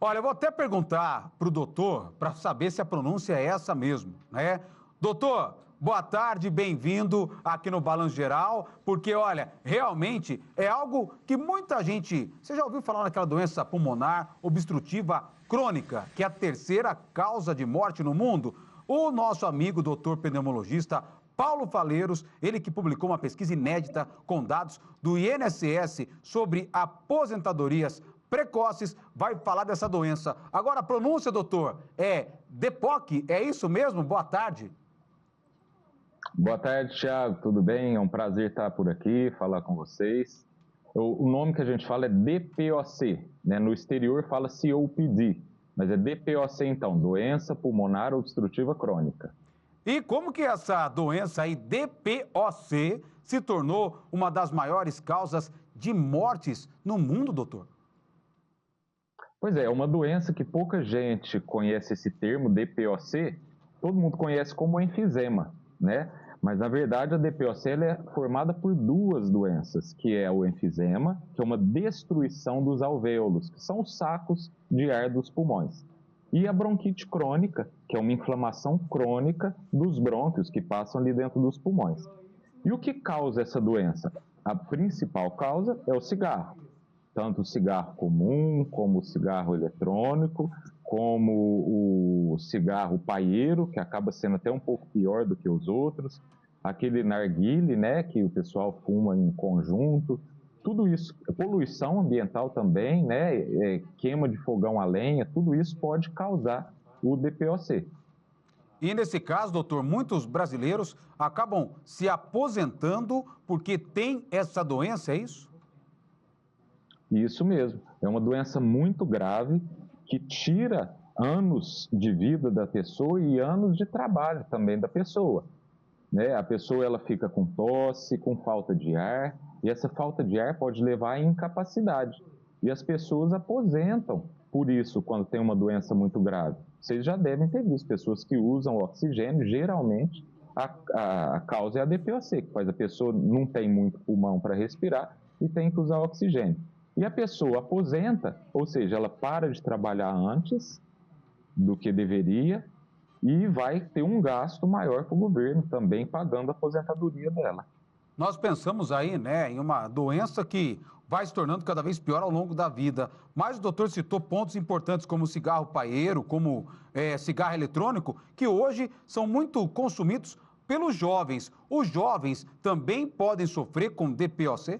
Olha, eu vou até perguntar para o doutor para saber se a pronúncia é essa mesmo, né? Doutor, boa tarde, bem-vindo aqui no Balanço Geral, porque, olha, realmente é algo que muita gente... Você já ouviu falar naquela doença pulmonar obstrutiva crônica, que é a terceira causa de morte no mundo? O nosso amigo doutor pneumologista Paulo Faleiros, ele que publicou uma pesquisa inédita com dados do INSS sobre aposentadorias precoces, vai falar dessa doença. Agora, a pronúncia, doutor, é DEPOC, é isso mesmo? Boa tarde. Boa tarde, Thiago, tudo bem? É um prazer estar por aqui, falar com vocês. O nome que a gente fala é DPOC, né? No exterior fala COPD, mas é DPOC então, doença pulmonar obstrutiva crônica. E como que essa doença aí, DPOC, se tornou uma das maiores causas de mortes no mundo, doutor? Pois é uma doença que pouca gente conhece esse termo, DPOC, todo mundo conhece como enfisema, né? Mas, na verdade, a DPOC ela é formada por duas doenças, que é o enfisema, que é uma destruição dos alvéolos, que são os sacos de ar dos pulmões. E a bronquite crônica, que é uma inflamação crônica dos brônquios que passam ali dentro dos pulmões. E o que causa essa doença? A principal causa é o cigarro. Tanto o cigarro comum, como o cigarro eletrônico, como o cigarro paieiro, que acaba sendo até um pouco pior do que os outros, aquele narguile, né, que o pessoal fuma em conjunto, tudo isso, poluição ambiental também, né, queima de fogão a lenha, tudo isso pode causar o DPOC. E nesse caso, doutor, muitos brasileiros acabam se aposentando porque tem essa doença, é isso? Isso mesmo, é uma doença muito grave que tira anos de vida da pessoa e anos de trabalho também da pessoa. Né? A pessoa ela fica com tosse, com falta de ar, e essa falta de ar pode levar à incapacidade. E as pessoas aposentam por isso quando tem uma doença muito grave. Vocês já devem ter visto pessoas que usam oxigênio, geralmente a causa é a DPOC, que faz a pessoa não tem muito pulmão para respirar e tem que usar oxigênio. E a pessoa aposenta, ou seja, ela para de trabalhar antes do que deveria e vai ter um gasto maior para o governo também pagando a aposentadoria dela. Nós pensamos aí, né, em uma doença que vai se tornando cada vez pior ao longo da vida. Mas o doutor citou pontos importantes como o cigarro paieiro, como cigarro eletrônico, que hoje são muito consumidos pelos jovens. Os jovens também podem sofrer com DPOC?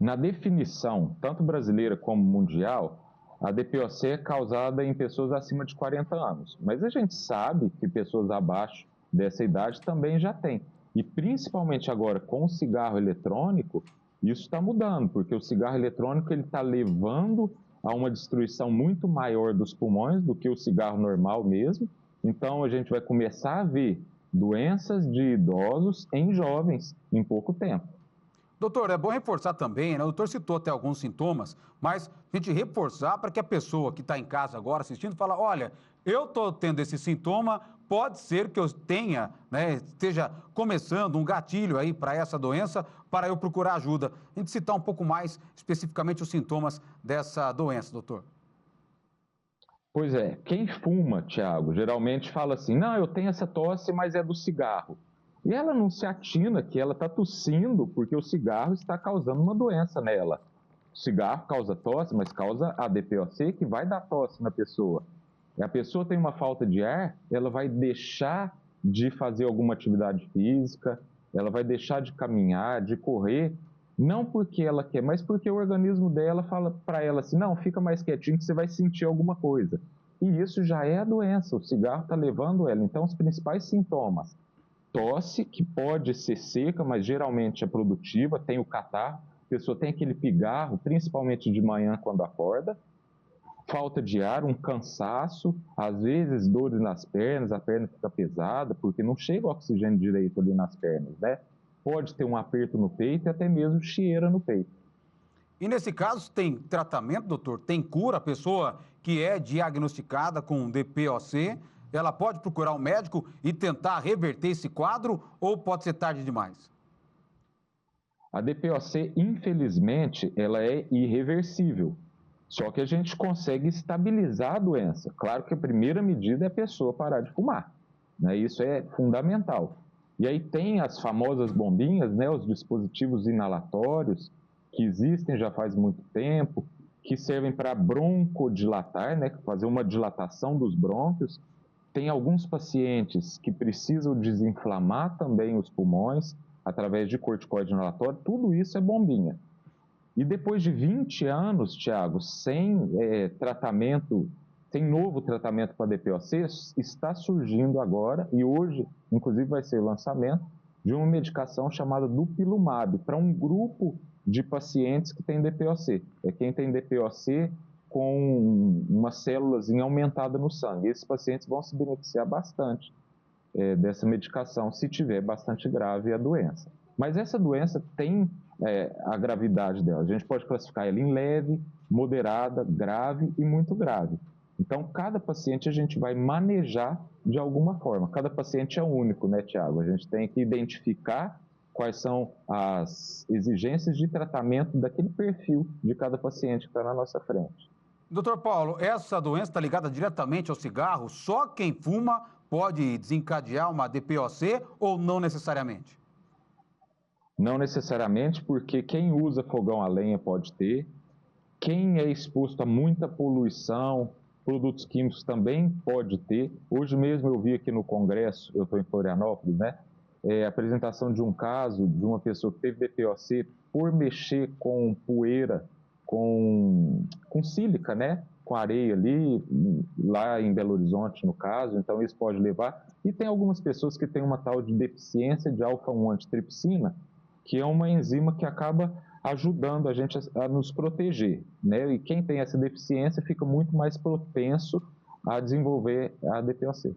Na definição, tanto brasileira como mundial, a DPOC é causada em pessoas acima de 40 anos. Mas a gente sabe que pessoas abaixo dessa idade também já têm. E principalmente agora com o cigarro eletrônico, isso está mudando, porque o cigarro eletrônico está levando a uma destruição muito maior dos pulmões do que o cigarro normal mesmo. Então a gente vai começar a ver doenças de idosos em jovens em pouco tempo. Doutor, é bom reforçar também, né? O doutor citou até alguns sintomas, mas a gente reforçar para que a pessoa que está em casa agora assistindo fala, olha, eu estou tendo esse sintoma, pode ser que eu tenha, né, esteja começando um gatilho aí para essa doença, para eu procurar ajuda. A gente citar um pouco mais especificamente os sintomas dessa doença, doutor. Pois é, quem fuma, Thiago, geralmente fala assim, não, eu tenho essa tosse, mas é do cigarro. E ela não se atina que ela está tossindo porque o cigarro está causando uma doença nela. O cigarro causa tosse, mas causa a DPOC que vai dar tosse na pessoa. E a pessoa tem uma falta de ar, ela vai deixar de fazer alguma atividade física, ela vai deixar de caminhar, de correr, não porque ela quer, mas porque o organismo dela fala para ela assim, não, fica mais quietinho que você vai sentir alguma coisa. E isso já é a doença, o cigarro está levando ela. Então, os principais sintomas: tosse, que pode ser seca, mas geralmente é produtiva, tem o catarro, a pessoa tem aquele pigarro, principalmente de manhã quando acorda, falta de ar, um cansaço, às vezes dores nas pernas, a perna fica pesada, porque não chega o oxigênio direito ali nas pernas, né? Pode ter um aperto no peito e até mesmo chieira no peito. E nesse caso tem tratamento, doutor? Tem cura? A pessoa que é diagnosticada com DPOC, ela pode procurar um médico e tentar reverter esse quadro ou pode ser tarde demais? A DPOC, infelizmente, ela é irreversível. Só que a gente consegue estabilizar a doença. Claro que a primeira medida é a pessoa parar de fumar, né? Isso é fundamental. E aí tem as famosas bombinhas, né, os dispositivos inalatórios, que existem já faz muito tempo, que servem para broncodilatar, né, fazer uma dilatação dos brônquios. Tem alguns pacientes que precisam desinflamar também os pulmões através de corticoide inalatório. Tudo isso é bombinha. E depois de 20 anos, Tiago, sem tratamento, sem novo tratamento para DPOC, está surgindo agora, e hoje, inclusive, vai ser o lançamento de uma medicação chamada Dupilumab, para um grupo de pacientes que tem DPOC. É quem tem DPOC com uma célulazinha aumentada no sangue. Esses pacientes vão se beneficiar bastante dessa medicação, se tiver bastante grave a doença. Mas essa doença tem a gravidade dela. A gente pode classificar ela em leve, moderada, grave e muito grave. Então, cada paciente a gente vai manejar de alguma forma. Cada paciente é único, né, Tiago? A gente tem que identificar quais são as exigências de tratamento daquele perfil de cada paciente que está na nossa frente. Doutor Paulo, essa doença está ligada diretamente ao cigarro? Só quem fuma pode desencadear uma DPOC ou não necessariamente? Não necessariamente, porque quem usa fogão a lenha pode ter, quem é exposto a muita poluição, produtos químicos também pode ter. Hoje mesmo eu vi aqui no Congresso, eu estou em Florianópolis, né? A apresentação de um caso de uma pessoa que teve DPOC por mexer com poeira, com sílica, né? Com areia ali, lá em Belo Horizonte, no caso, então isso pode levar. E tem algumas pessoas que têm uma tal de deficiência de alfa-1 antitripsina, que é uma enzima que acaba ajudando a gente a nos proteger, né? E quem tem essa deficiência fica muito mais propenso a desenvolver a DPOC.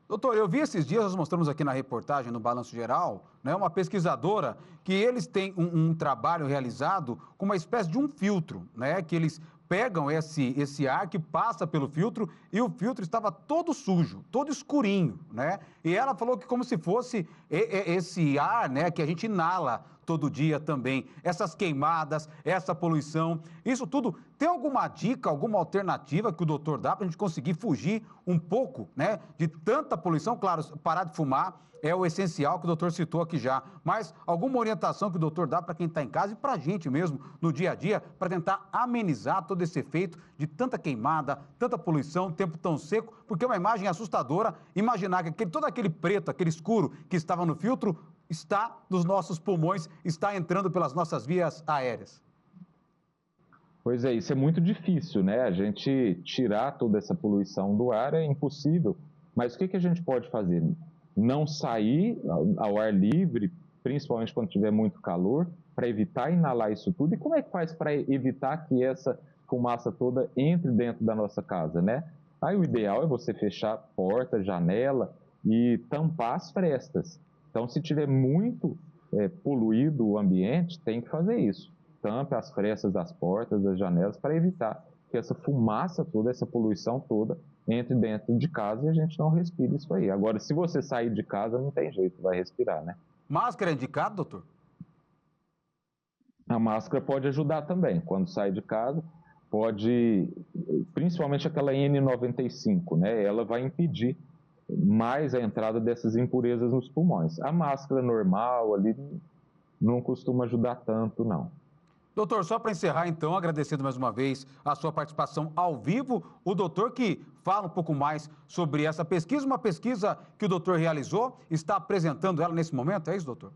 Doutor, eu vi esses dias, nós mostramos aqui na reportagem, no Balanço Geral, né, uma pesquisadora que eles têm um trabalho realizado com uma espécie de um filtro, né, que eles pegam esse ar que passa pelo filtro e o filtro estava todo sujo, todo escurinho, né? E ela falou que como se fosse esse ar, né, que a gente inala todo dia também, essas queimadas, essa poluição, isso tudo. Tem alguma dica, alguma alternativa que o doutor dá para a gente conseguir fugir um pouco, né, de tanta poluição? Claro, parar de fumar é o essencial que o doutor citou aqui já, mas alguma orientação que o doutor dá para quem está em casa e para a gente mesmo no dia a dia, para tentar amenizar todo esse efeito de tanta queimada, tanta poluição, tempo tão seco, porque é uma imagem assustadora imaginar que todo aquele preto, aquele escuro que estava no filtro, está nos nossos pulmões, está entrando pelas nossas vias aéreas. Pois é, isso é muito difícil, né? A gente tirar toda essa poluição do ar é impossível. Mas o que a gente pode fazer? Não sair ao ar livre, principalmente quando tiver muito calor, para evitar inalar isso tudo. E como é que faz para evitar que essa fumaça toda entre dentro da nossa casa, né? Aí o ideal é você fechar porta, janela e tampar as frestas. Então, se tiver muito poluído o ambiente, tem que fazer isso. Tampe as frestas das portas, das janelas, para evitar que essa fumaça toda, essa poluição toda, entre dentro de casa e a gente não respira isso aí. Agora, se você sair de casa, não tem jeito, vai respirar, né? Máscara é indicado, doutor? A máscara pode ajudar também. Quando sai de casa, pode, principalmente aquela N95, né? Ela vai impedir mais a entrada dessas impurezas nos pulmões. A máscara normal ali não costuma ajudar tanto, não. Doutor, só para encerrar então, agradecendo mais uma vez a sua participação ao vivo, o doutor que fala um pouco mais sobre essa pesquisa, uma pesquisa que o doutor realizou, está apresentando ela nesse momento, é isso, doutor?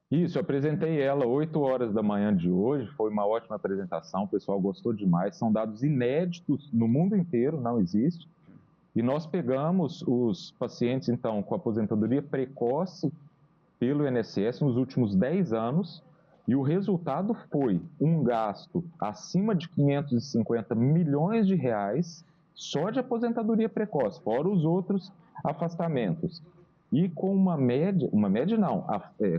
Isso, eu apresentei ela 8 horas da manhã de hoje, foi uma ótima apresentação, o pessoal gostou demais, são dados inéditos no mundo inteiro, não existe. E nós pegamos os pacientes, então, com aposentadoria precoce pelo INSS nos últimos 10 anos, e o resultado foi um gasto acima de 550 milhões de reais só de aposentadoria precoce, fora os outros afastamentos. E com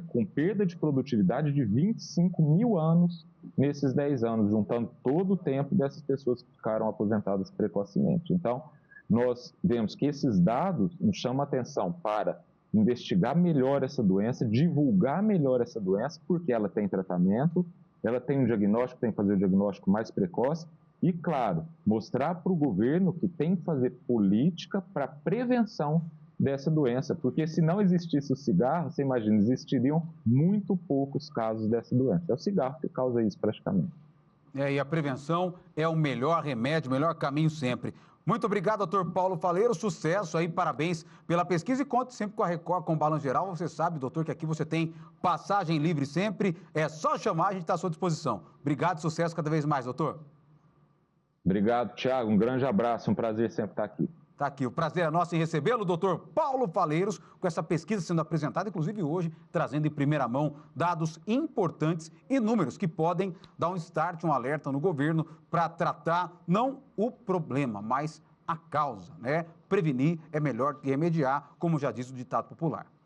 com perda de produtividade de 25 mil anos nesses 10 anos, juntando todo o tempo dessas pessoas que ficaram aposentadas precocemente. Então, nós vemos que esses dados nos chamam a atenção para investigar melhor essa doença, divulgar melhor essa doença, porque ela tem tratamento, ela tem um diagnóstico, tem que fazer o diagnóstico mais precoce e, claro, mostrar para o governo que tem que fazer política para prevenção dessa doença, porque se não existisse o cigarro, você imagina, existiriam muito poucos casos dessa doença. É o cigarro que causa isso praticamente. E a prevenção é o melhor remédio, o melhor caminho sempre. Muito obrigado, doutor Paulo Faleiro, sucesso aí, parabéns pela pesquisa e conte sempre com a Record, com o Balanço Geral. Você sabe, doutor, que aqui você tem passagem livre sempre, é só chamar, a gente está à sua disposição. Obrigado, sucesso cada vez mais, doutor. Obrigado, Thiago, um grande abraço, um prazer sempre estar aqui. Está aqui, o prazer é nosso em recebê-lo, doutor Paulo Faleiros, com essa pesquisa sendo apresentada, inclusive hoje, trazendo em primeira mão dados importantes e números que podem dar um start, um alerta no governo para tratar não o problema, mas a causa, né? Prevenir é melhor que remediar, como já diz o ditado popular.